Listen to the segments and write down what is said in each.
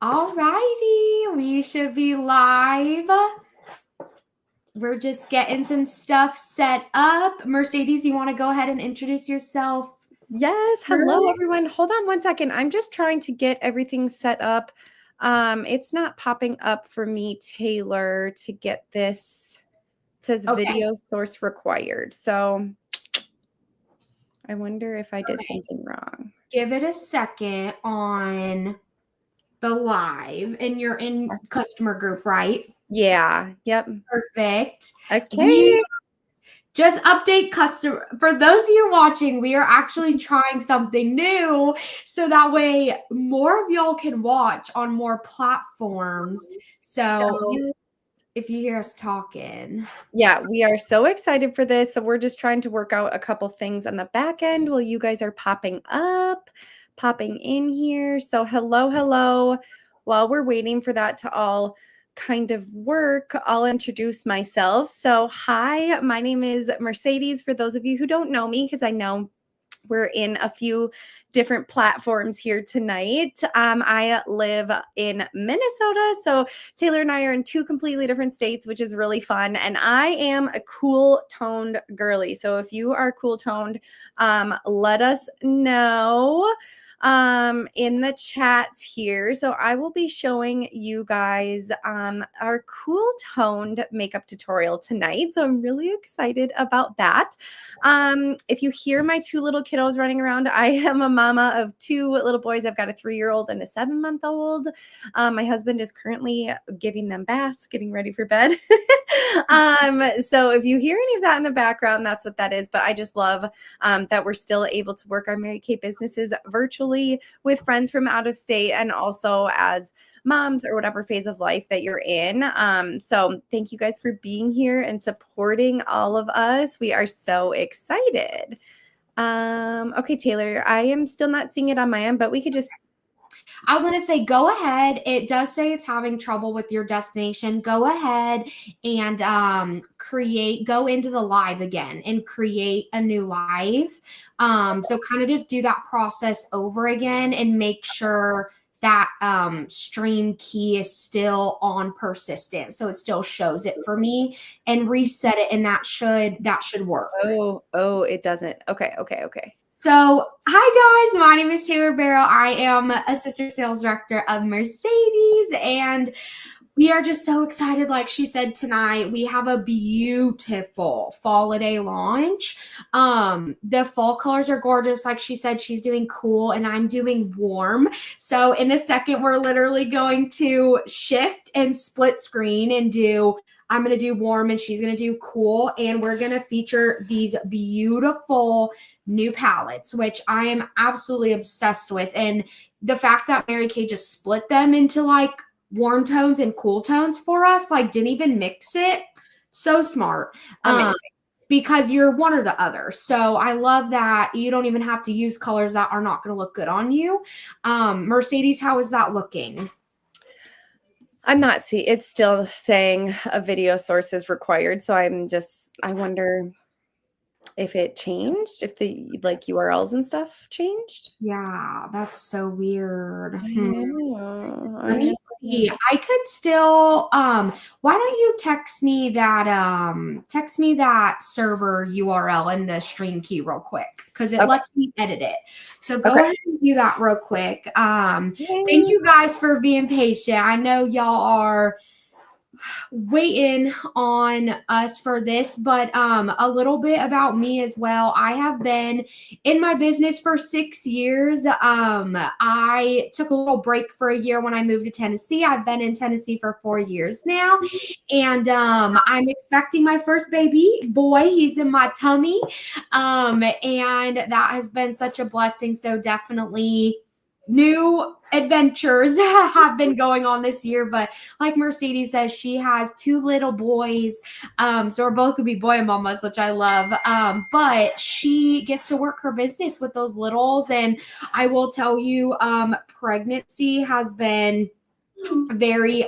All righty, we should be live. We're just getting some stuff set up. Mercedes, you want to go ahead and introduce yourself? Yes. Hello, everyone. Hold on one second. I'm just trying to get everything set up. It's not popping up for me, Taylor, to get this. It says video source required. So I wonder if I did something wrong. Give it a second on the live, and you're in customer group, right? Yeah. Yep. Perfect. Okay. Just update customer. For those of you watching, we are actually trying something new so that way more of y'all can watch on more platforms. So if you hear us talking. Yeah, we are so excited for this. So we're just trying to work out a couple things on the back end while you guys are popping in here. So hello. While we're waiting for that to all kind of work, I'll introduce myself. So hi, my name is Mercedes. For those of you who don't know me, because I know we're in a few different platforms here tonight. I live in Minnesota, so Taylor and I are in two completely different states, which is really fun. And I am a cool-toned girly. So if you are cool-toned, let us know in the chats here. So I will be showing you guys our cool toned makeup tutorial tonight. So I'm really excited about that. If you hear my two little kiddos running around, I am a mama of two little boys. I've got a 3-year-old and a 7-month-old. My husband is currently giving them baths, getting ready for bed. So if you hear any of that in the background, that's what that is. But I just love that we're still able to work our Mary Kay businesses virtually with friends from out of state and also as moms or whatever phase of life that you're in. So thank you guys for being here and supporting all of us. We are so excited. Okay, Taylor, I am still not seeing it on my end, but we could just I was going to say, go ahead. It does say it's having trouble with your destination. Go ahead and go into the live again and create a new live. So kind of just do that process over again and make sure that stream key is still on persistent. So it still shows it for me, and reset it. And that should work. Oh, it doesn't. Okay. So, hi guys, my name is Taylor Bero. I am Assistant Sales Director of Mercedes, and we are just so excited. Like she said tonight, we have a beautiful fall-a-day launch. The fall colors are gorgeous. Like she said, she's doing cool and I'm doing warm. So in a second, we're literally going to shift and split screen and I'm going to do warm and she's going to do cool. And we're going to feature these beautiful new palettes, which I am absolutely obsessed with. And the fact that Mary Kay just split them into like warm tones and cool tones for us, like didn't even mix it. So smart. Because you're one or the other. So I love that you don't even have to use colors that are not going to look good on you. Mercedes, how is that looking? I'm not seeing, it's still saying a video source is required. So I wonder if it changed, if the URLs and stuff changed. Yeah, that's so weird. I know. Let me see. I could still why don't you text me that server URL and the stream key real quick, because it lets me edit it. So go ahead and do that real quick. Thank you guys for being patient. I know y'all are waiting on us for this, but a little bit about me as well. I have been in my business for 6 years. I took a little break for a year when I moved to Tennessee. I've been in Tennessee for 4 years now, and I'm expecting my first baby boy. He's in my tummy, and that has been such a blessing. So definitely new adventures have been going on this year, but like Mercedes says, she has 2 little boys, so we're both gonna be boy mamas, which I love, but she gets to work her business with those littles. And I will tell you, pregnancy has been very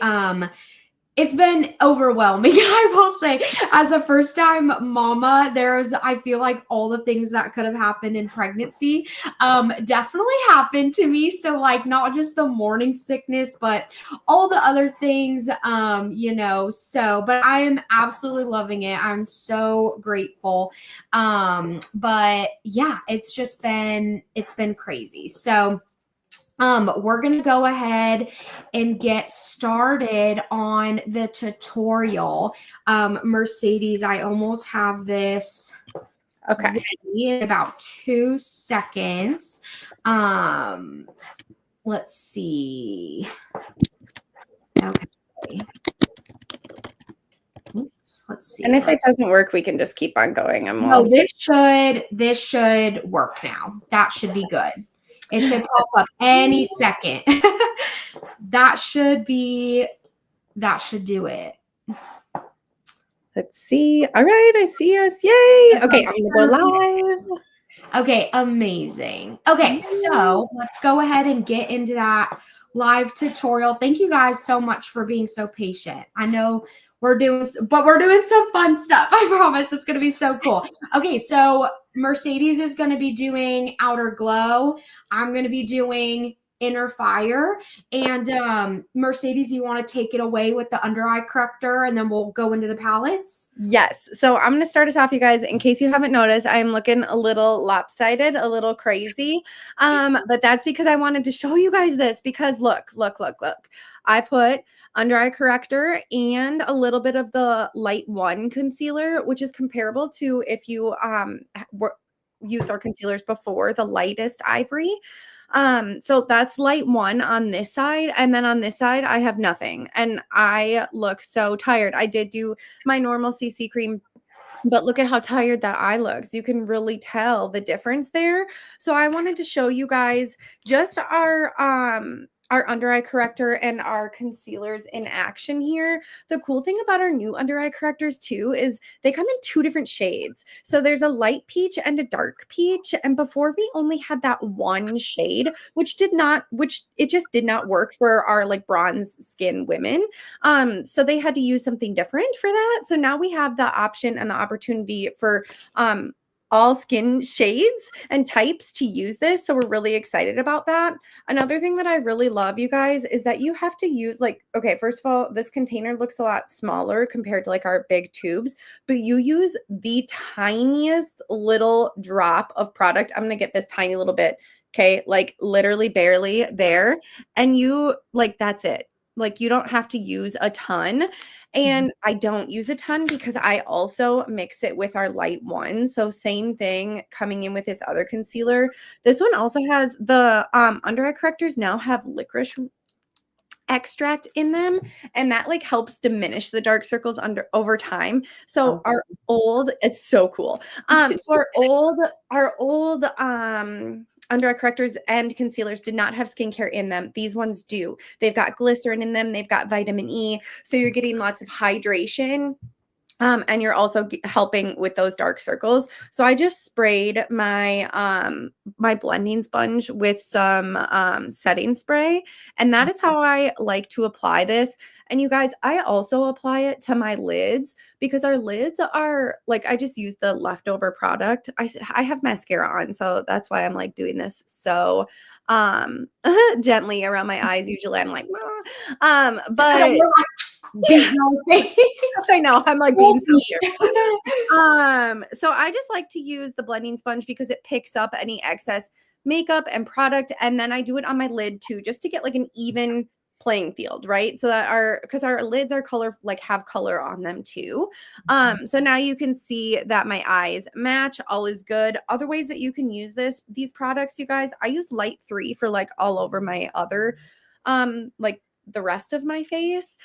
It's been overwhelming, I will say. As a first-time mama, I feel like all the things that could have happened in pregnancy definitely happened to me. So, like, not just the morning sickness, but all the other things, but I am absolutely loving it. I'm so grateful. But yeah, it's been crazy. So, we're going to go ahead and get started on the tutorial. Mercedes, I almost have this Okay. ready in about 2 seconds. Let's see. Okay. Oops, let's see. And if it doesn't work, we can just keep on going. No, this should work now. That should be good. It should pop up any second. That should do it. Let's see. All right, I see us. Yay. Okay, I'm going to go live. Okay, amazing. Okay, so let's go ahead and get into that live tutorial. Thank you guys so much for being so patient. I know we're doing some fun stuff. I promise it's going to be so cool. Okay, so Mercedes is going to be doing outer glow. I'm going to be doing inner fire. And Mercedes, you want to take it away with the under eye corrector and then we'll go into the palettes? Yes. So I'm going to start us off, you guys. In case you haven't noticed, I am looking a little lopsided, a little crazy. But that's because I wanted to show you guys this because look. I put under eye corrector and a little bit of the light one concealer, which is comparable to if you used our concealers before, the lightest ivory. So that's light one on this side. And then on this side, I have nothing. And I look so tired. I did do my normal CC cream, but look at how tired that eye looks. You can really tell the difference there. So I wanted to show you guys just our under eye corrector and our concealers in action here. The cool thing about our new under eye correctors too is they come in 2 different shades. So there's a light peach and a dark peach. And before we only had that one shade, which it just did not work for our like bronze skin women. So they had to use something different for that. So now we have the option and the opportunity for all skin shades and types to use this. So we're really excited about that. Another thing that I really love, you guys, is that you have to use okay, first of all, this container looks a lot smaller compared to like our big tubes, but you use the tiniest little drop of product. I'm going to get this tiny little bit. Okay. Like literally barely there. And that's it. Like you don't have to use a ton. And I don't use a ton because I also mix it with our light one. So same thing coming in with this other concealer. This one also has the under eye correctors now have licorice extract in them, and that like helps diminish the dark circles over time. So it's so cool. So our old under eye correctors and concealers did not have skincare in them. These ones do. They've got glycerin in them. They've got vitamin E. So you're getting lots of hydration. And you're also helping with those dark circles. So I just sprayed my my blending sponge with some setting spray, and that is how I like to apply this. And you guys, I also apply it to my lids because our lids are like, I just use the leftover product. I have mascara on, so that's why I'm like doing this so gently around my eyes. Usually I'm like, but I know I'm like being so weird. So I just like to use the blending sponge because it picks up any excess makeup and product, and then I do it on my lid too, just to get like an even playing field, right? So that because our lids are have color on them too. So now you can see that my eyes match, all is good. Other ways that you can use these products, you guys, I use light 3 for like all over my other like the rest of my face.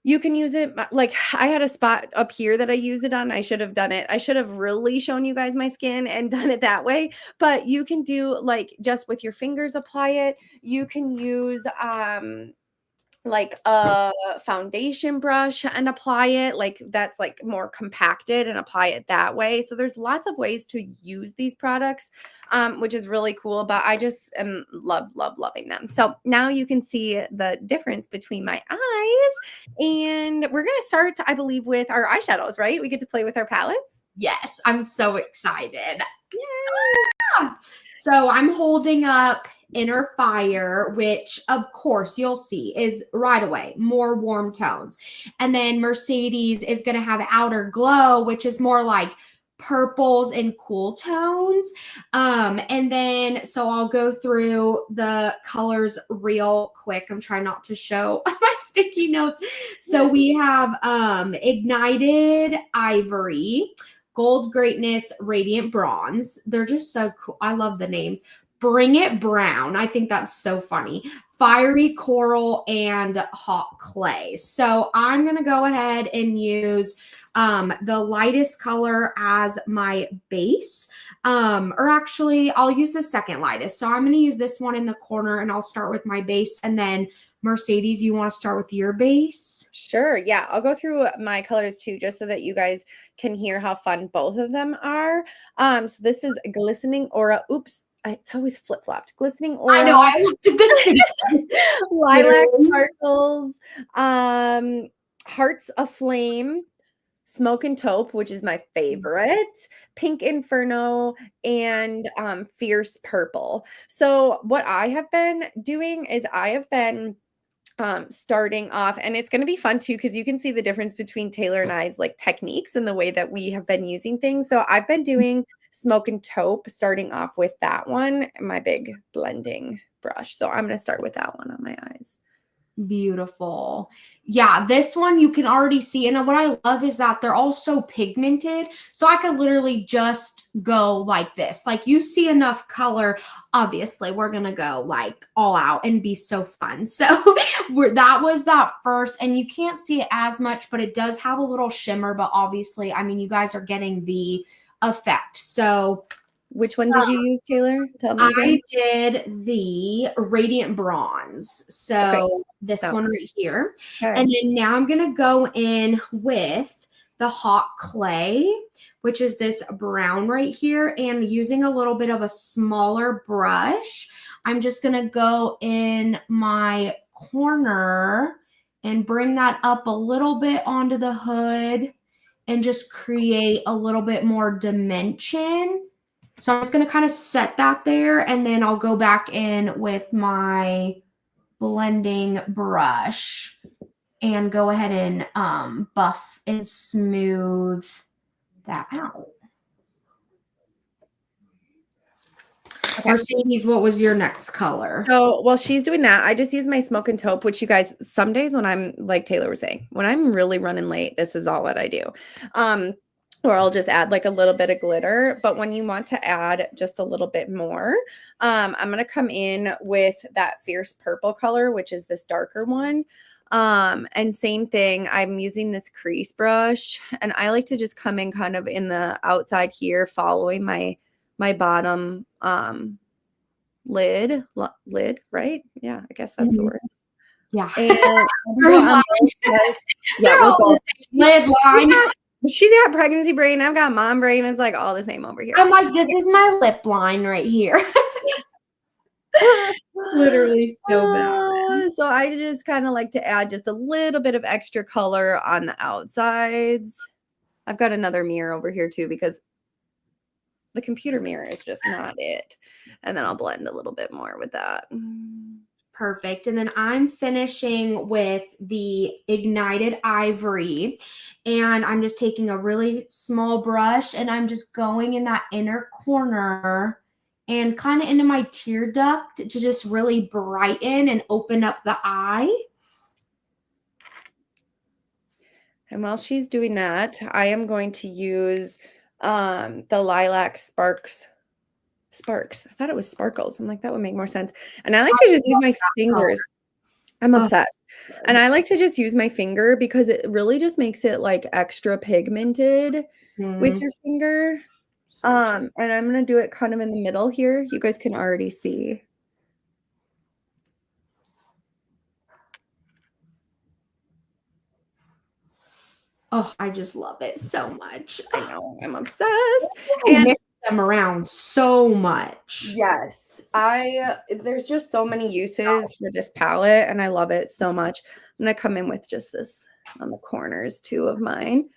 You can use it like I had a spot up here that I use it on. I should have done it. I should have really shown you guys my skin and done it that way. But you can do like just with your fingers apply it. You can use like a foundation brush and apply it, like that's like more compacted and apply it that way. So there's lots of ways to use these products, which is really cool, but I just am loving them. So now you can see the difference between my eyes, and we're going to start, I believe, with our eyeshadows, right? We get to play with our palettes. Yes, I'm so excited. Yay! So I'm holding up Inner Fire, which of course you'll see is right away more warm tones. And then Mercedes is going to have Outer Glow, which is more like purples and cool tones. And then so I'll go through the colors real quick. I'm trying not to show my sticky notes. So we have Ignited Ivory, Gold Greatness, Radiant Bronze. They're just so cool. I love the names. Bring It Brown. I think that's so funny. Fiery Coral and Hot Clay. So I'm going to go ahead and use the lightest color as my base. Or actually, I'll use the second lightest. So I'm going to use this one in the corner, and I'll start with my base. And then Mercedes, you want to start with your base? Sure. Yeah. I'll go through my colors too, just so that you guys can hear how fun both of them are. So this is Glistening Aura. Oops. It's always flip-flopped. Glistening Aura. I know. I almost did this. Lilac Sparkles. Hearts Aflame. Smoke and Taupe, which is my favorite, Pink Inferno, and Fierce Purple. So what I have been doing is I have been starting off, and it's going to be fun too, because you can see the difference between Taylor and I's like techniques and the way that we have been using things. So I've been doing Smoke and Taupe, starting off with that one, my big blending brush. So I'm going to start with that one on my eyes. Beautiful. Yeah, this one you can already see. And what I love is that they're all so pigmented. So I could literally just go like this. Like you see enough color. Obviously, we're going to go like all out and be so fun. So that was that first. And you can't see it as much, but it does have a little shimmer. But obviously, I mean, you guys are getting the effect. So which one did you use, Taylor? Tell me again. I did the Radiant Bronze. So this one right here. Okay. And then now I'm going to go in with the Hot Clay, which is this brown right here. And using a little bit of a smaller brush, I'm just going to go in my corner and bring that up a little bit onto the hood and just create a little bit more dimension. So I'm just going to kind of set that there, and then I'll go back in with my blending brush and go ahead and buff and smooth that out. Okay. Mercedes, what was your next color? So while she's doing that, I just use my Smoke and Taupe, which you guys, some days when I'm, like Taylor was saying, when I'm really running late, this is all that I do. Or I'll just add like a little bit of glitter. But when you want to add just a little bit more, I'm going to come in with that Fierce Purple color, which is this darker one. And same thing, I'm using this crease brush, and I like to just come in kind of in the outside here, following my bottom lid, right? Yeah, I guess that's the word. Yeah. And we're both lid line. She's got pregnancy brain. I've got mom brain. It's like all the same over here. I'm like, this is my lip line right here. Literally so bad. So I just kind of like to add just a little bit of extra color on the outsides. I've got another mirror over here too, because the computer mirror is just not it. And then I'll blend a little bit more with that. Perfect. And then I'm finishing with the Ignited Ivory, and I'm just taking a really small brush, and I'm just going in that inner corner and kind of into my tear duct to just really brighten and open up the eye. And while she's doing that, I am going to use the Lilac Sparks. I thought it was Sparkles. I'm like, that would make more sense. And I like to just use my fingers. I'm obsessed. And I like to just use my finger because it really just makes it like extra pigmented with your finger. And I'm going to do it kind of in the middle here. You guys can already see. Oh, I just love it so much. I know, I'm obsessed. I And miss them around so much. yes, there's just so many uses for this palette and I love it so much. I'm gonna come in with just this on the corners too of mine.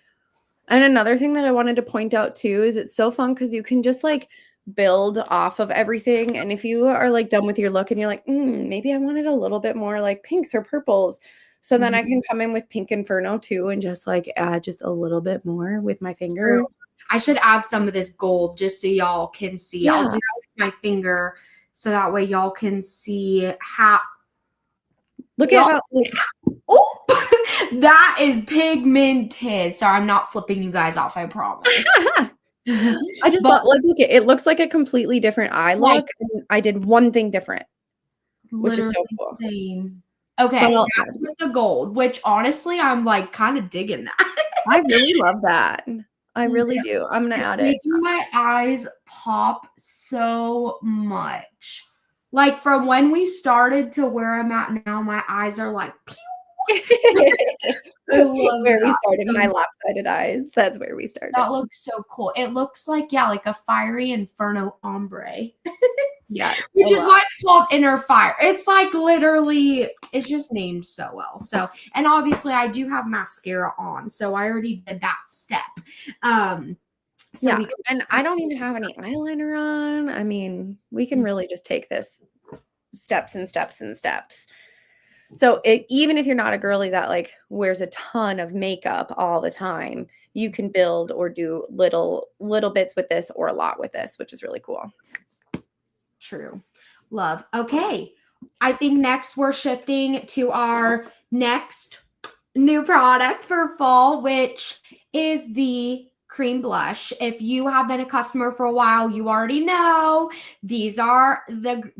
And another thing that I wanted to point out too is it's so fun because you can just like build off of everything. And if you are like done with your look and you're like, maybe I wanted a little bit more like pinks or purples. So then I Mhm. can come in with Pink Inferno too and just like add just a little bit more with my finger. True. I should add some of this gold just so y'all can see. I'll do Yeah. that with my finger so that way y'all can see how. Look at Y'all, how like, oh, that is pigmented. Sorry, I'm not flipping you guys off. I promise. I just But love like look, it looks like a completely different eye like look. And I did one thing different, which is literally so cool. same. But Okay, I'll that's add. with the gold, which honestly I'm like kind of digging that. I really love that. I really Yeah, do. I'm gonna it's add it. making my eyes pop so much. Like from when we started to where I'm at now, my eyes are like pew. I love Where we that. started, So my lopsided eyes. That's where we started. that looks so cool. It looks like, yeah, like a fiery inferno ombre. Yes, I Which is love. why it's called Inner Fire. It's like literally, it's just named so well. So, and obviously I do have mascara on, so I already did that step. So Yeah, we and I don't even have any eyeliner on. I mean, we can really just take this steps and steps and steps. So even if you're not a girly that like wears a ton of makeup all the time, you can build or do little bits with this or a lot with this, which is really cool. True. Love. Okay. I think next we're shifting to our next new product for fall, which is the cream blush. If you have been a customer for a while, you already know these are the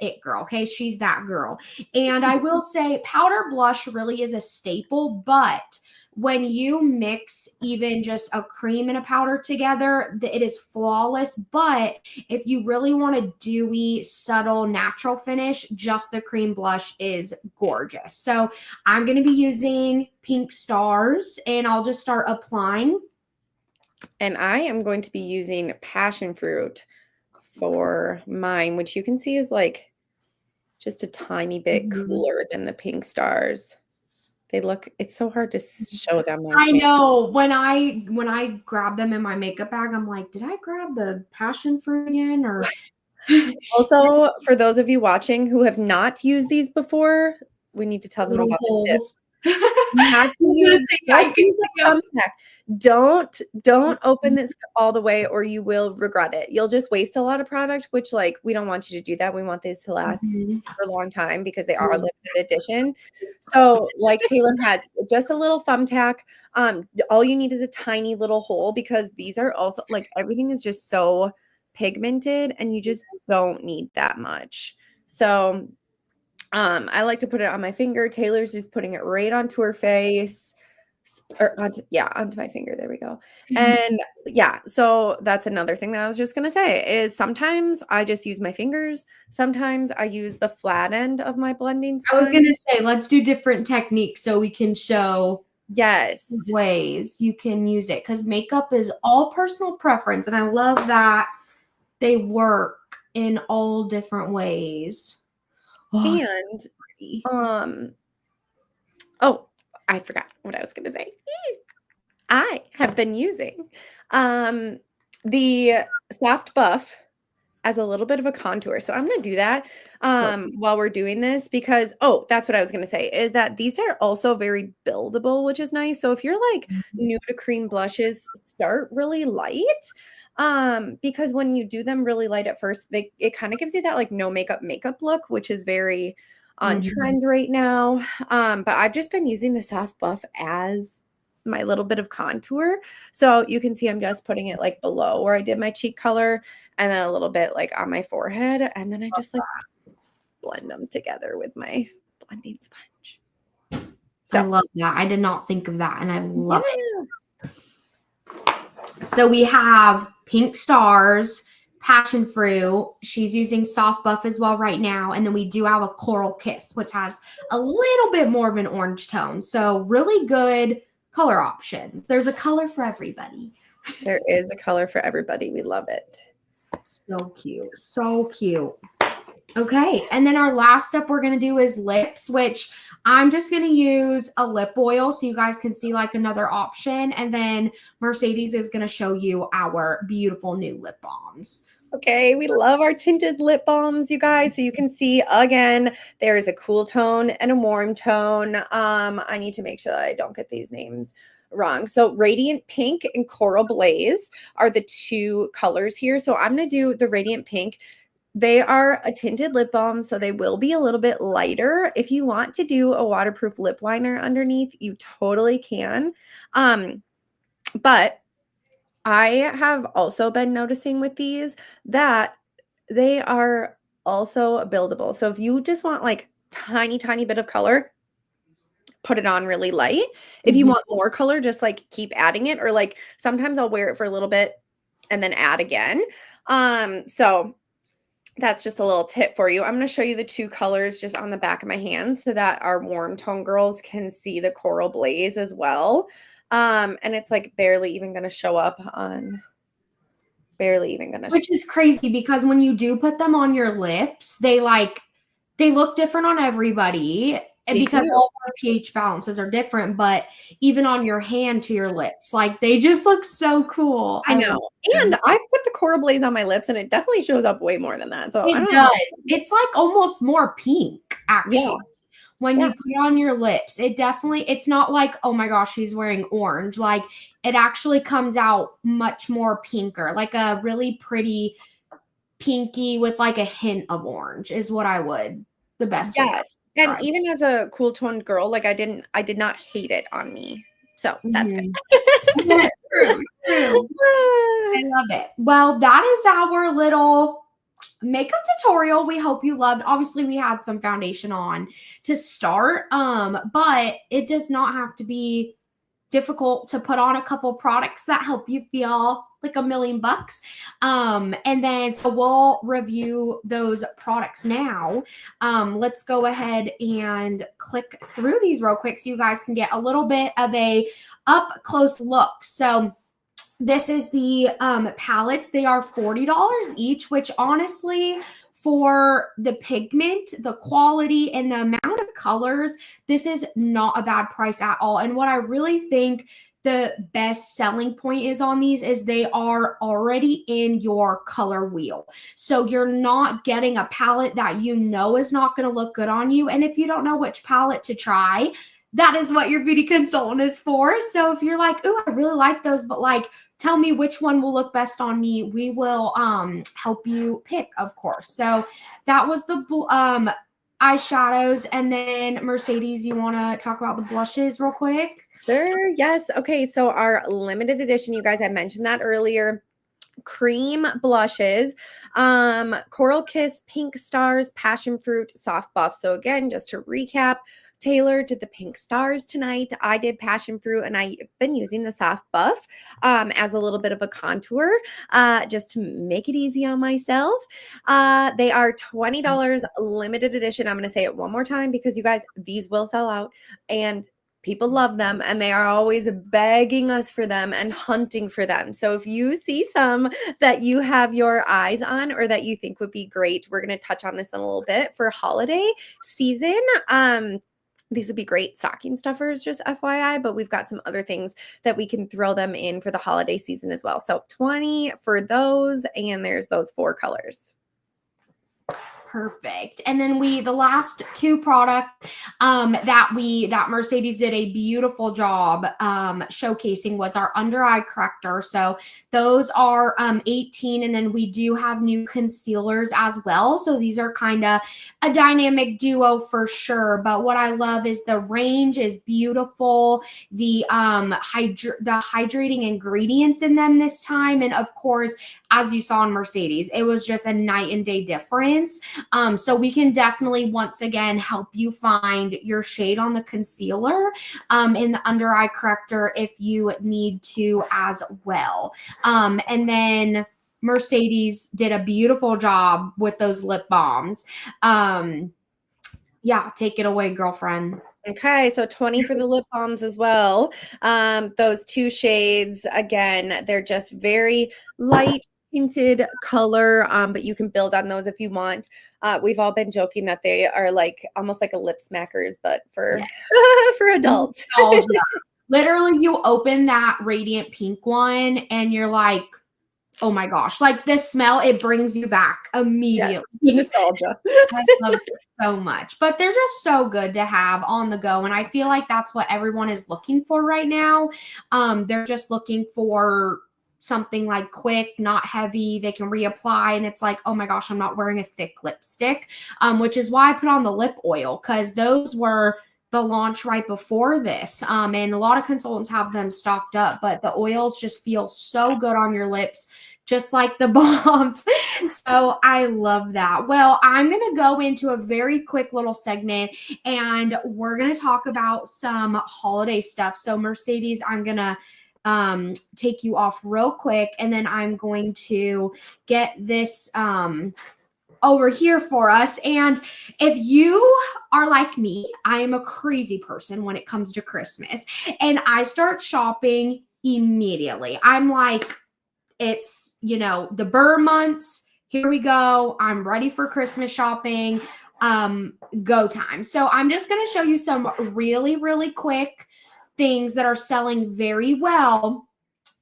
it girl. Okay, she's that girl. And I will say powder blush really is a staple, but when you mix even just a cream and a powder together, it is flawless. But if you really want a dewy, subtle, natural finish, just the cream blush is gorgeous. So I'm going to be using Pink Stars and I'll just start applying. And I am going to be using passion fruit for mine, which you can see is like just a tiny bit Mhm. cooler than the pink stars. It's so hard to show them on I camera. know when I grab them in my makeup bag, I'm like, did I grab the passion fruit again or Also, for those of you watching who have not used these before, we need to tell them little about the tips. holes? You have to I was gonna say, yeah, you just can use see a 'em. thumbtack. Don't open this all the way or you will regret it. You'll just waste a lot of product, which like we don't want you to do that. We want these to last Mhm. for a long time because they are limited edition. So like Taylor has just a little thumbtack. All you need is a tiny little hole because these are also like everything is just so pigmented and you just don't need that much. So I like to put it on my finger. Taylor's just putting it right onto her face. Or onto my finger. There we go. And yeah, so that's another thing that I was just gonna say is sometimes I just use my fingers. Sometimes I use the flat end of my blending I was sponge. gonna say, let's do different techniques so we can show Yes. ways you can use it because makeup is all personal preference, and I love that they work in all different ways. Oh, it's And pretty. um, oh, I forgot what I was gonna say. I have been using the soft buff as a little bit of a contour. So I'm going to do that while we're doing this because, oh, that's what I was going to say is that these are also very buildable, which is nice. So if you're like new to cream blushes, start really light because when you do them really light at first, it kind of gives you that like no makeup look, which is very on Mhm. trend right now. But I've just been using the soft buff as my little bit of contour. So you can see I'm just putting it like below where I did my cheek color and then a little bit like on my forehead. And then I just like blend them together with my blending sponge. I So love that. I did not think of that, and I love it. yeah. So we have Pink Stars, Passion Fruit. She's using Soft Buff as well right now. And then we do have a Coral Kiss, which has a little bit more of an orange tone. So really good color options. There's a color for everybody. There is a color for everybody. We love it. So cute. So cute. Okay, and then our last step we're going to do is lips, which I'm just going to use a lip oil so you guys can see like another option. And then Mercedes is going to show you our beautiful new lip balms. Okay, we love our tinted lip balms, you guys. So you can see again, there is a cool tone and a warm tone. I need to make sure that I don't get these names wrong. So Radiant Pink and Coral Blaze are the two colors here. So I'm going to do the Radiant Pink. They are a tinted lip balm, so they will be a little bit lighter. If you want to do a waterproof lip liner underneath, you totally can. But I have also been noticing with these that they are also buildable. So if you just want like tiny, tiny bit of color, put it on really light. If you want more color, just like keep adding it, or like sometimes I'll wear it for a little bit and then add again. So that's just a little tip for you. I'm going to show you the two colors just on the back of my hand so that our warm tone girls can see the Coral Blaze as well. And it's like barely even going to show up on, Which is crazy because when you do put them on your lips, they look different on everybody. And because all of our pH balances are different, but even on your hand to your lips, like they just look so cool. I know. And I've put the Coral Blaze on my lips and it definitely shows up way more than that. So it does. It's like almost more pink, actually. Yeah. When you put it on your lips, it's not like, oh my gosh, she's wearing orange. Like it actually comes out much more pinker, like a really pretty pinky with like a hint of orange is what I would, the best way. Yes. And even as a cool toned girl, like I did not hate it on me. So that's good. True. I love it. Well, that is our little makeup tutorial. We hope you loved. Obviously, we had some foundation on to start, but it does not have to be difficult to put on a couple products that help you feel like $1,000,000. And then so we'll review those products now. Let's go ahead and click through these real quick so you guys can get a little bit of a up close look. So this is the palettes. They are $40 each, which honestly, for the pigment, the quality, and the amount of colors, this is not a bad price at all. And what I really think the best selling point is on these is they are already in your color wheel. So you're not getting a palette that you know is not going to look good on you. And if you don't know which palette to try, that is what your beauty consultant is for. So if you're like, oh, I really like those, but like, tell me which one will look best on me, we will help you pick, of course. So that was the eyeshadows. And then Mercedes, you want to talk about the blushes real quick? Sure. Yes. Okay. So our limited edition, you guys, I mentioned that earlier. Cream blushes, Coral Kiss, Pink Stars, Passion Fruit, Soft Buff. So again, just to recap, Taylor did the Pink Stars tonight. I did Passion Fruit, and I've been using the Soft Buff as a little bit of a contour just to make it easy on myself. They are $20 limited edition. I'm going to say it one more time because you guys, these will sell out, and people love them, and they are always begging us for them and hunting for them. So if you see some that you have your eyes on or that you think would be great, we're going to touch on this in a little bit for holiday season. These would be great stocking stuffers, just FYI, but we've got some other things that we can throw them in for the holiday season as well. So 20 for those, and there's those 4 colors. Perfect. And then the last 2 products that Mercedes did a beautiful job showcasing was our under eye corrector. So those are 18, and then we do have new concealers as well. So these are kind of a dynamic duo for sure. But what I love is the range is beautiful. The hydrating ingredients in them this time, and of course, as you saw in Mercedes, it was just a night and day difference. So we can definitely, once again, help you find your shade on the concealer in the under eye corrector if you need to as well. And then Mercedes did a beautiful job with those lip balms. Yeah, take it away, girlfriend. Okay, so 20 for the lip balms as well. Those two shades, again, they're just very light tinted color, but you can build on those if you want. We've all been joking that they are like almost like a lip smackers, but for Yeah. for adults. Nostalgia. Literally, you open that radiant pink one and you're like, oh my gosh, like the smell, it brings you back Yes, immediately. nostalgia. I love it so much. But they're just so good to have on the go. And I feel like that's what everyone is looking for right now. They're just looking for something like quick, not heavy. They can reapply. And it's like, oh my gosh, I'm not wearing a thick lipstick. Which is why I put on the lip oil, because those were the launch right before this. And a lot of consultants have them stocked up, but the oils just feel so good on your lips, just like the balms. So I love that. Well, I'm going to go into a very quick little segment and we're going to talk about some holiday stuff. So Mercedes, I'm going to take you off real quick and then I'm going to get this over here for us. And if you are like me, I am a crazy person when it comes to Christmas and I start shopping immediately. I'm like, it's, the Burr months. Here we go. I'm ready for Christmas shopping. Go time. So I'm just going to show you some really, really quick things that are selling very well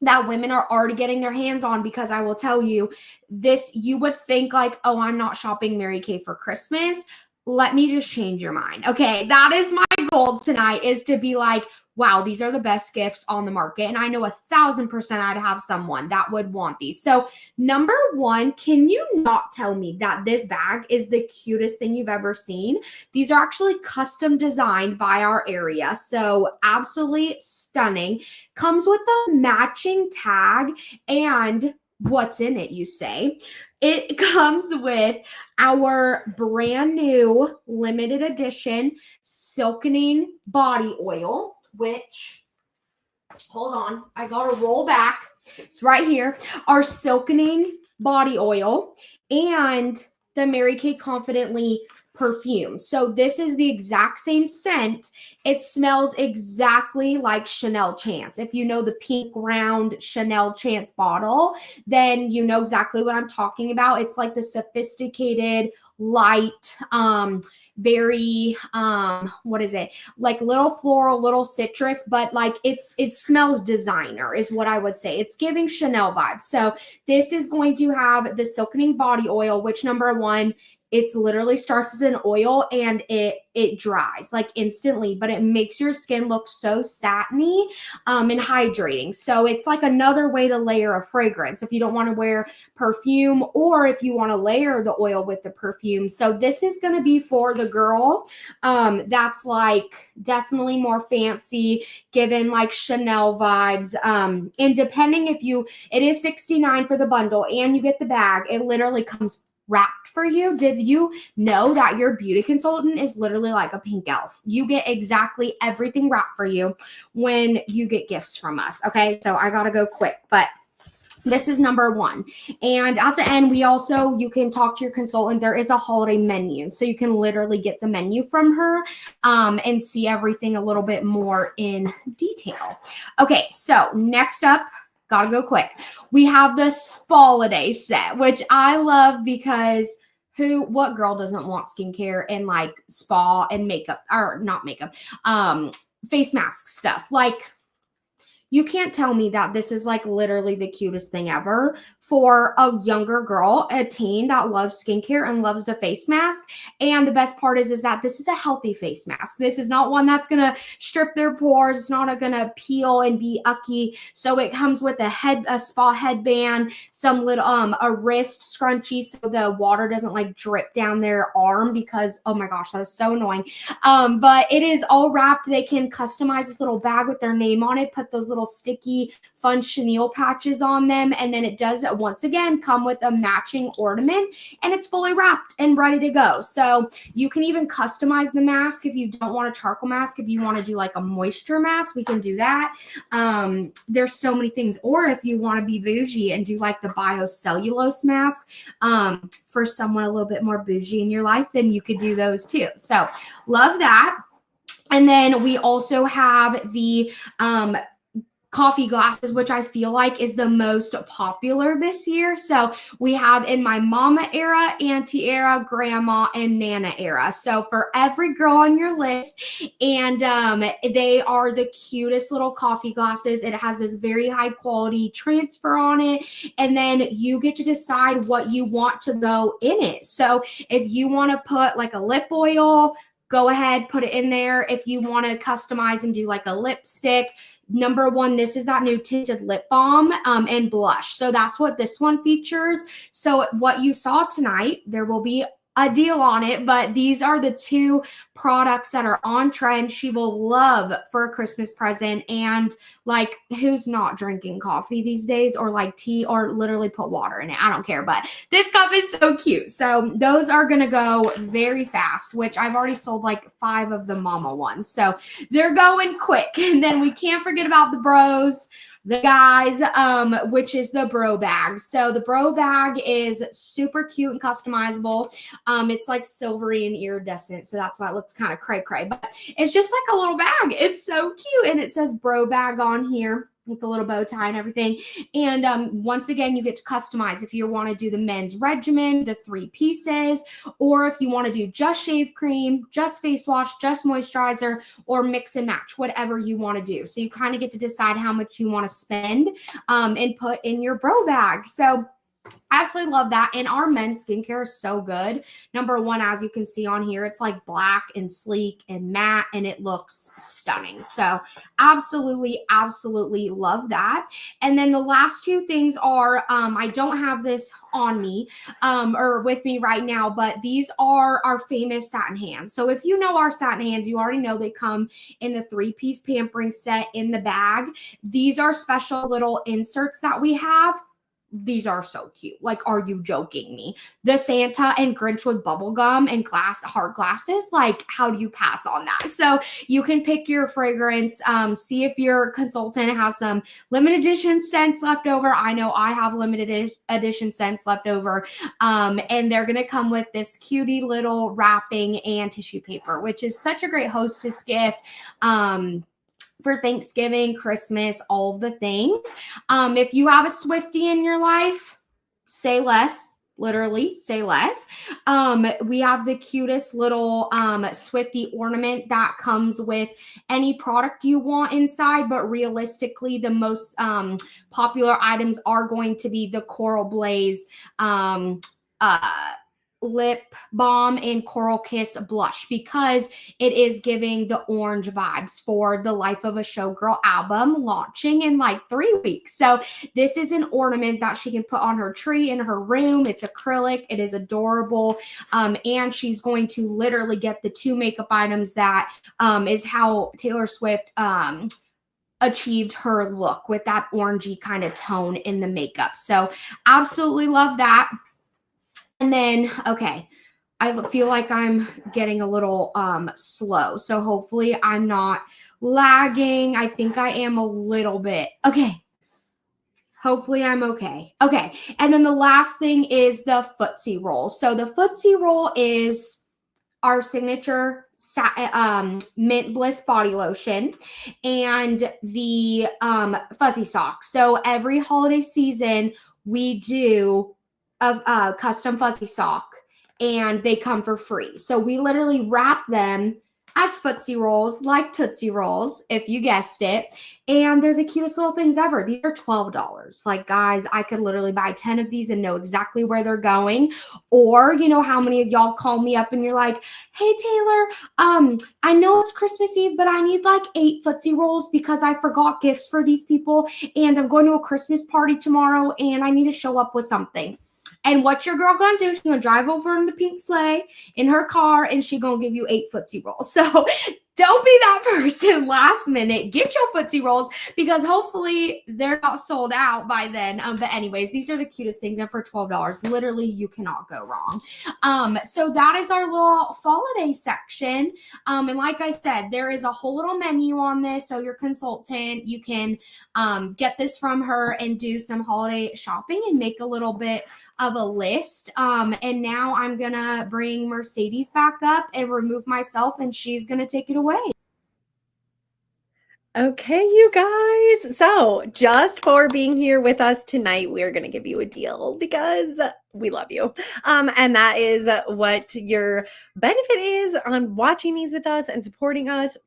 that women are already getting their hands on, because I will tell you this, you would think like, oh, I'm not shopping Mary Kay for Christmas. Let me just change your mind. Okay. That is my goal tonight, is to be like, wow, these are the best gifts on the market. And I know 1,000% I'd have someone that would want these. So number one, can you not tell me that this bag is the cutest thing you've ever seen? These are actually custom designed by our area. So absolutely stunning. Comes with a matching tag and what's in it, you say? It comes with our brand new limited edition silkening body oil, which, hold on, I gotta roll back. It's right here. Our silkening body oil and the Mary Kay Confidently perfume. So this is the exact same scent. It smells exactly like Chanel Chance. If you know the pink round Chanel Chance bottle, then you know exactly what I'm talking about. It's like the sophisticated, light, very what is it, like little floral, little citrus, but like it smells designer is what I would say. It's giving Chanel vibes. So this is going to have the silkening body oil, which number one, it's literally starts as an oil and it dries like instantly, but it makes your skin look so satiny and hydrating. So it's like another way to layer a fragrance if you don't want to wear perfume, or if you want to layer the oil with the perfume. So this is going to be for the girl that's like definitely more fancy, given like Chanel vibes. And depending if it is $69 for the bundle and you get the bag, it literally comes wrapped for you. Did you know that your beauty consultant is literally like a pink elf? You get exactly everything wrapped for you when you get gifts from us. Okay, so I gotta go quick, but this is number one. And at the end, you can talk to your consultant. There is a holiday menu. So you can literally get the menu from her and see everything a little bit more in detail. Okay, so next up, gotta go quick. We have the Spaladay set, which I love because what girl doesn't want skincare and like spa and makeup, or not makeup, face mask stuff. Like, you can't tell me that this is like literally the cutest thing ever for a younger girl, a teen that loves skincare and loves the face mask. And the best part is that this is a healthy face mask. This is not one that's going to strip their pores. It's not going to peel and be ucky. So it comes with a spa headband, some little, a wrist scrunchie so the water doesn't like drip down their arm, because, oh my gosh, that is so annoying. But it is all wrapped. They can customize this little bag with their name on it, put those little sticky fun chenille patches on them, and then it does once again come with a matching ornament, and it's fully wrapped and ready to go. So you can even customize the mask if you don't want a charcoal mask. If you want to do like a moisture mask, we can do that. There's so many things. Or if you want to be bougie and do like the biocellulose mask for someone a little bit more bougie in your life, then you could do those too. So love that. And then we also have the coffee glasses, which I feel like is the most popular this year. So we have in my mama era, auntie era, grandma, and nana era. So for every girl on your list, and they are the cutest little coffee glasses. It has this very high quality transfer on it, and then you get to decide what you want to go in it. So if you want to put like a lip oil, go ahead, put it in there. If you want to customize and do like a lipstick, number one, this is that new tinted lip balm and blush. So that's what this one features. So what you saw tonight, there will be a deal on it, but these are the two products that are on trend. She will love for a Christmas present. And like, who's not drinking coffee these days, or like tea, or literally put water in it? I don't care, but this cup is so cute. So those are going to go very fast, which I've already sold like 5 of the mama ones. So they're going quick. And then we can't forget about the bros, the guys, which is the bro bag. So the bro bag is super cute and customizable. It's like silvery and iridescent, so that's why it looks kind of cray-cray. But it's just like a little bag. It's so cute, and it says bro bag on here with the little bow tie and everything. And once again, you get to customize if you want to do the men's regimen, the 3 pieces, or if you want to do just shave cream, just face wash, just moisturizer, or mix and match, whatever you want to do. So you kind of get to decide how much you want to spend and put in your bro bag. So absolutely love that. And our men's skincare is so good. Number one, as you can see on here, it's like black and sleek and matte, and it looks stunning. So absolutely, absolutely love that. And then the last 2 things are, I don't have this on me or with me right now, but these are our famous satin hands. So if you know our satin hands, you already know they come in the 3-piece pampering set in the bag. These are special little inserts that we have. These are so cute. Like, are you joking me? The Santa and Grinch with bubble gum and heart glasses. Like, how do you pass on that? So you can pick your fragrance. See if your consultant has some limited edition scents left over. I know I have limited edition scents left over. And they're going to come with this cutie little wrapping and tissue paper, which is such a great hostess gift. For Thanksgiving, Christmas, all of the things. If you have a Swiftie in your life, say less. Literally, say less. We have the cutest little Swiftie ornament that comes with any product you want inside, but realistically, the most popular items are going to be the Coral Blaze lip balm and Coral Kiss blush, because it is giving the orange vibes for the Life of a Showgirl album launching in like 3 weeks. So this is an ornament that she can put on her tree in her room. It's acrylic. It is adorable. And she's going to literally get the 2 makeup items that is how Taylor Swift achieved her look, with that orangey kind of tone in the makeup. So absolutely love that. And then, okay, I feel like I'm getting a little slow. So hopefully I'm not lagging. I think I am a little bit. Okay. Hopefully I'm okay. Okay. And then the last thing is the Footsie Roll. So the Footsie Roll is our signature Mint Bliss body lotion and the fuzzy sock. So every holiday season we do a custom fuzzy sock, and they come for free. So we literally wrap them as Footsie Rolls, like Tootsie Rolls, if you guessed it. And they're the cutest little things ever. These are $12. Like, guys, I could literally buy 10 of these and know exactly where they're going. Or, you know, how many of y'all call me up and you're like, hey, Taylor, I know it's Christmas Eve, but I need like 8 Footsie Rolls because I forgot gifts for these people. And I'm going to a Christmas party tomorrow and I need to show up with something. And what's your girl gonna do? She's gonna drive over in the pink sleigh in her car, and she's gonna give you 8 Footsie Rolls. So don't be that person last minute. Get your Footsie Rolls, because hopefully they're not sold out by then. But anyways, these are the cutest things, and for $12, literally you cannot go wrong. So that is our little holiday section. And like I said, there is a whole little menu on this. So your consultant, you can get this from her and do some holiday shopping and make a little bit of a list. And now I'm gonna bring Mercedes back up and remove myself, and she's gonna take it away. Okay, you guys. So, just for being here with us tonight, we're going to give you a deal because we love you. And that is what your benefit is on watching these with us and supporting us.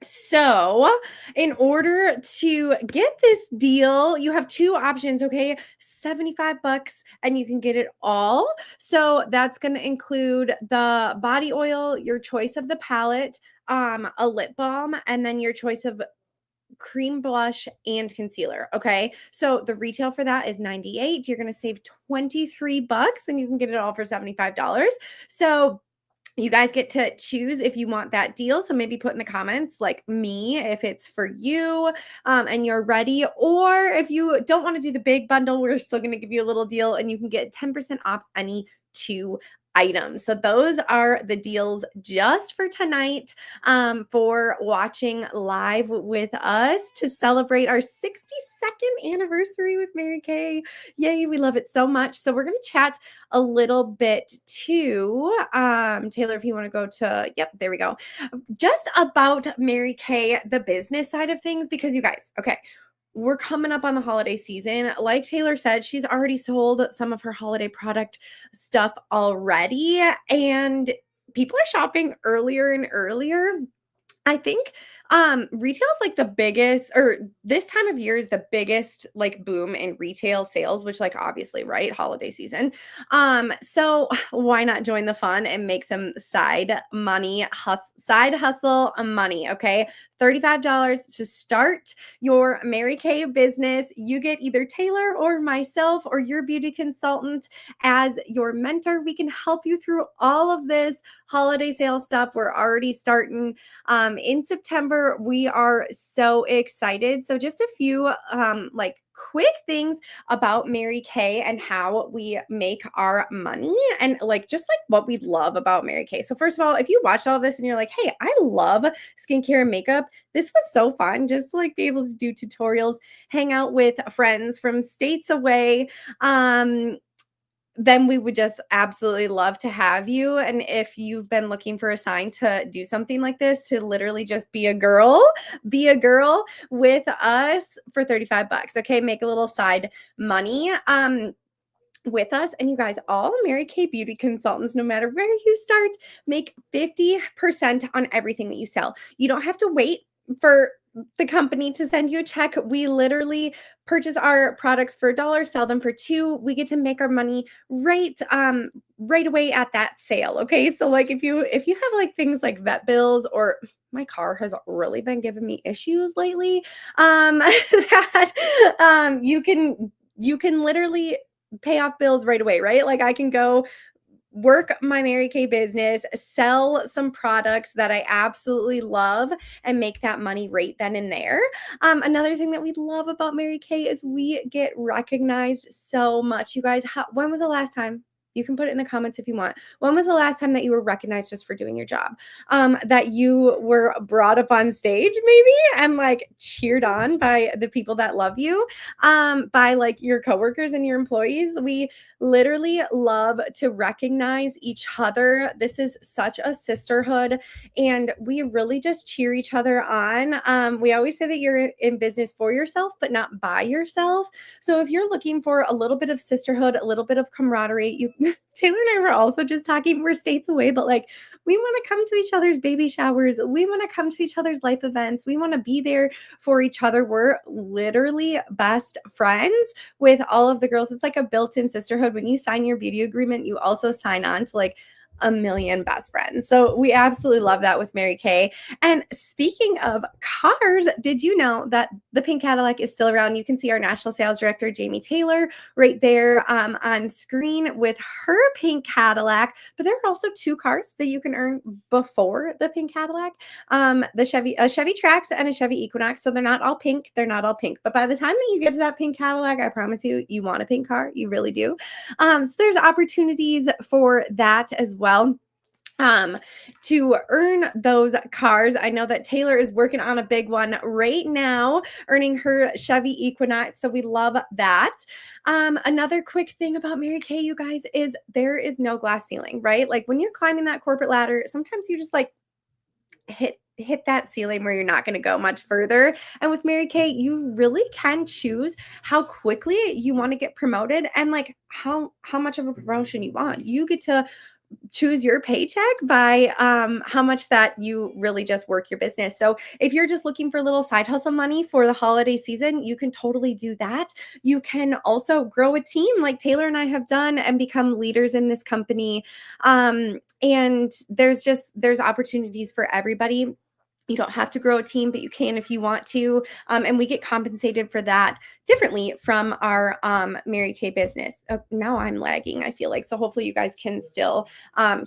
So, in order to get this deal, you have two options, okay? $75 and you can get it all. So, that's going to include the body oil, your choice of the palette, a lip balm, and then your choice of cream blush and concealer. Okay. So the retail for that is 98. You're going to save 23 bucks and you can get it all for $75. So you guys get to choose if you want that deal. So maybe put in the comments like me if it's for you and you're ready. Or if you don't want to do the big bundle, we're still going to give you a little deal and you can get 10% off any two items. So those are the deals just for tonight for watching live with us to celebrate our 62nd anniversary with Mary Kay. Yay, we love it so much. So we're going to chat a little bit too. Taylor, if you want to go to, yep, there we go. Just about Mary Kay, the business side of things, because you guys, okay, we're coming up on the holiday season. Like Taylor said, she's already sold some of her holiday product stuff already, and people are shopping earlier and earlier. I think retail is like the biggest, or this time of year is the biggest like boom in retail sales, which like obviously, right, holiday season. So why not join the fun and make some side money, side hustle money, okay? $35 to start your Mary Kay business. You get either Taylor or myself or your beauty consultant as your mentor. We can help you through all of this holiday sale stuff. We're already starting in September. We are so excited. So just a few like quick things about Mary Kay and how we make our money and like just like what we love about Mary Kay. So first of all, if you watch all of this and you're like, hey, I love skincare and makeup, this was so fun just to like be able to do tutorials, hang out with friends from states away. Then we would just absolutely love to have you. And if you've been looking for a sign to do something like this, to literally just be a girl with us for 35 bucks. Okay. Make a little side money. With us. And you guys, all Mary Kay beauty consultants, no matter where you start, make 50% on everything that you sell. You don't have to wait for the company to send you a check. We literally purchase our products for $1, sell them for $2. We get to make our money right away at that sale. Okay. So like if you have like things like vet bills, or my car has really been giving me issues lately, that you can literally pay off bills right away, right? Like I can go work my Mary Kay business, sell some products that I absolutely love, and make that money right then and there. Another thing that we love about Mary Kay is we get recognized so much. You guys, when was the last time? You can put it in the comments if you want. When was the last time that you were recognized just for doing your job? That you were brought up on stage, maybe, and like cheered on by the people that love you, by like your coworkers and your employees. We literally love to recognize each other. This is such a sisterhood, and we really just cheer each other on. We always say that you're in business for yourself, but not by yourself. So if you're looking for a little bit of sisterhood, a little bit of camaraderie, you Taylor and I were also just talking, we're states away, but like we want to come to each other's baby showers. We want to come to each other's life events. We want to be there for each other. We're literally best friends with all of the girls. It's like a built-in sisterhood. When you sign your beauty agreement, you also sign on to like a million best friends. So we absolutely love that with Mary Kay. And speaking of cars, did you know that the pink Cadillac is still around? You can see our national sales director, Jamie Taylor, right there on screen with her pink Cadillac. But there are also two cars that you can earn before the pink Cadillac, a Chevy Trax and a Chevy Equinox. So they're not all pink. They're not all pink. But by the time that you get to that pink Cadillac, I promise you, you want a pink car. You really do. So there's opportunities for that as well, to earn those cars. I know that Taylor is working on a big one right now, earning her Chevy Equinox. So we love that. Another quick thing about Mary Kay, you guys, is there is no glass ceiling, right? Like when you're climbing that corporate ladder, sometimes you just like hit hit that ceiling where you're not going to go much further. And with Mary Kay, you really can choose how quickly you want to get promoted and like how much of a promotion you want. You get to choose your paycheck by how much that you really just work your business. So if you're just looking for a little side hustle money for the holiday season, you can totally do that. You can also grow a team like Taylor and I have done and become leaders in this company. And there's opportunities for everybody. You don't have to grow a team, but you can if you want to. And we get compensated for that differently from our Mary Kay business. Now I'm lagging, I feel like. So hopefully you guys can still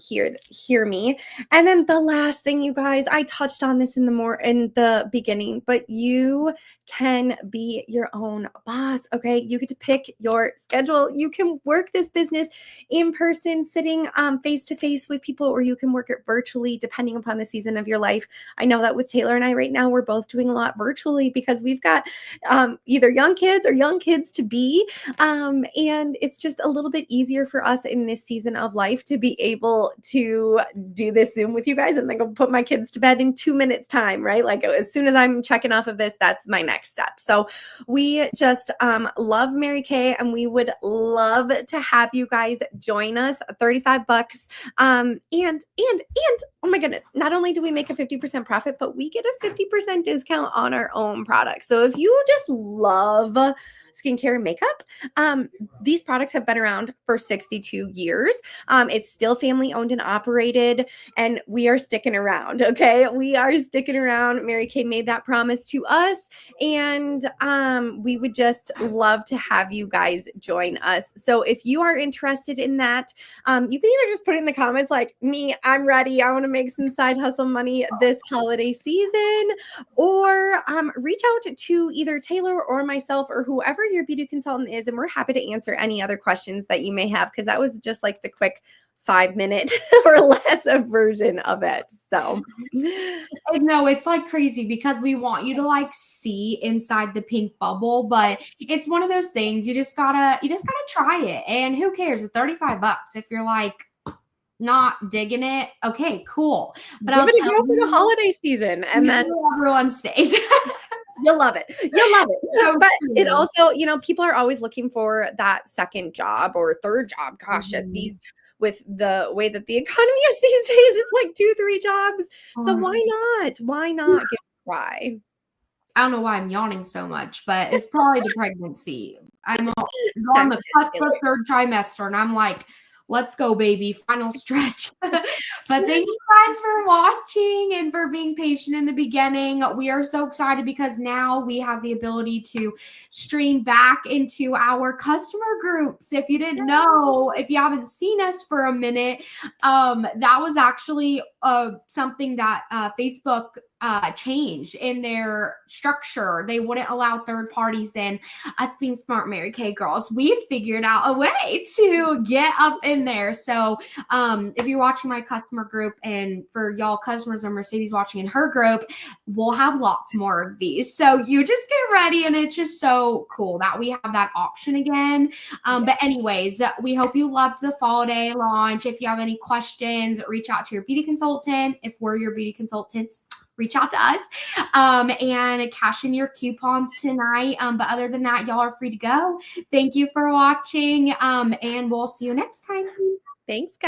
hear me. And then the last thing, you guys, I touched on this in the beginning, but you can be your own boss. Okay. You get to pick your schedule. You can work this business in person, sitting face to face with people, or you can work it virtually depending upon the season of your life. I know that with Taylor and I right now, we're both doing a lot virtually because we've got either young kids or young kids to be. And it's just a little bit easier for us in this season of life to be able to do this Zoom with you guys and then go put my kids to bed in 2 minutes time, right? Like as soon as I'm checking off of this, that's my next step. So we just love Mary Kay, and we would love to have you guys join us. $35. And oh my goodness, not only do we make a 50% profit, but we get a 50% discount on our own products. So if you just love skincare and makeup, these products have been around for 62 years. It's still family owned and operated, and we are sticking around. Okay. We are sticking around. Mary Kay made that promise to us, and we would just love to have you guys join us. So if you are interested in that, you can either just put it in the comments like me, I'm ready. I want to make some side hustle money this holiday season, or reach out to either Taylor or myself or whoever your beauty consultant is, and we're happy to answer any other questions that you may have, because that was just like the quick 5-minute or less of version of it. So no, it's like crazy because we want you to like see inside the pink bubble, but it's one of those things you just gotta try it. And who cares? It's $35 if you're like not digging it. Okay, cool. But give I'll it a tell go for the you, holiday season, and then everyone stays. you'll love it. You'll love it. So but true. it also, people are always looking for that second job or third job. Gosh, at these, with the way that the economy is these days, it's like 2-3 jobs. So why not? Why not give it a try? I don't know why I'm yawning so much, but it's probably the pregnancy. I'm on the cusp of third trimester, and I'm like, let's go, baby. Final stretch. But thank you guys for watching and for being patient in the beginning. We are so excited because now we have the ability to stream back into our customer groups. If you didn't know, if you haven't seen us for a minute, that was actually something that Facebook changed in their structure. They wouldn't allow third parties in. Us being smart Mary Kay girls, we figured out a way to get up in there. So if you're watching my customer group, and for y'all customers of Mercedes watching in her group, we'll have lots more of these. So you just get ready, and it's just so cool that we have that option again. But anyways, we hope you loved the fall day launch. If you have any questions, reach out to your beauty consultant. If we're your beauty consultants, reach out to us and cash in your coupons tonight. But other than that, y'all are free to go. Thank you for watching, and we'll see you next time. Thanks, guys.